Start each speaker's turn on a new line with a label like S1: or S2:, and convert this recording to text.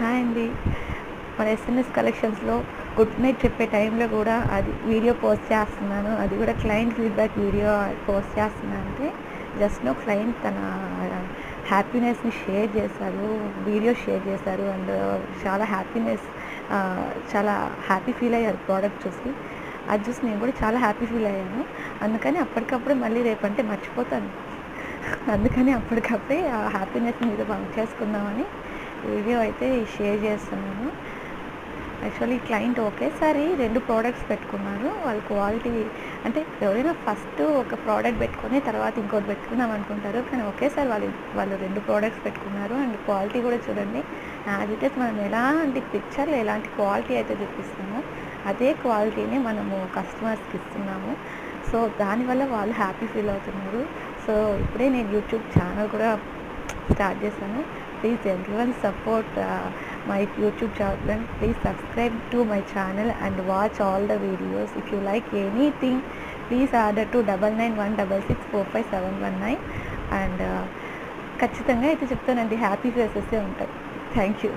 S1: Hi అండి. మన SNS కలెక్షన్స్‌లో గుడ్ నైట్ చెప్పే టైంలో కూడా అది వీడియో పోస్ట్ చేస్తున్నాను. అది కూడా క్లయింట్ ఫీడ్‌బ్యాక్ వీడియో పోస్ట్ చేస్తున్నా అంటే జస్ట్ నౌ క్లయింట్ తన హ్యాపీనెస్‌ని షేర్ చేశారు. వీడియో షేర్ చేశారు. అండ్ చాలా హ్యాపీ ఫీల్ అయ్యారు ప్రోడక్ట్ చూసి. అది చూసి నేను కూడా చాలా హ్యాపీ ఫీల్ అయ్యాను. అందుకని అప్పటికప్పుడు మళ్ళీ రేపంటే మర్చిపోతాను. అందుకని అప్పటికప్పుడే ఆ హ్యాపీనెస్ మీతో పంచేసుకుందామని వీడియో అయితే షేర్ చేస్తున్నాను. యాక్చువల్లీ క్లయింట్ ఒకేసారి 2 ప్రోడక్ట్స్ పెట్టుకున్నారు. వాళ్ళ క్వాలిటీ అంటే ఎవరైనా ఫస్ట్ ఒక ప్రోడక్ట్ పెట్టుకొని తర్వాత ఇంకోటి పెట్టుకుందాం అనుకుంటారు. కానీ ఒకేసారి వాళ్ళు 2 ప్రోడక్ట్స్ పెట్టుకున్నారు. అండ్ క్వాలిటీ కూడా చూడండి, యాజ్ ఇట్ ఈస్ మనం ఎలాంటి పిక్చర్లో ఎలాంటి క్వాలిటీ అయితే చూపిస్తామో అదే క్వాలిటీని మనము కస్టమర్స్కి ఇస్తున్నాము. సో దానివల్ల వాళ్ళు హ్యాపీ ఫీల్ అవుతున్నారు. సో ఇప్పుడే నేను యూట్యూబ్ ఛానల్ కూడా స్టార్ట్ చేశాను. Please everyone support my YouTube channel. Please subscribe to my channel and watch all the videos. If you like anything, please order to 9916645719 and ఖచ్చితంగా అయితే చెప్తానండి, హ్యాపీ ఫేసెస్ ఉంటాయి. Thank you.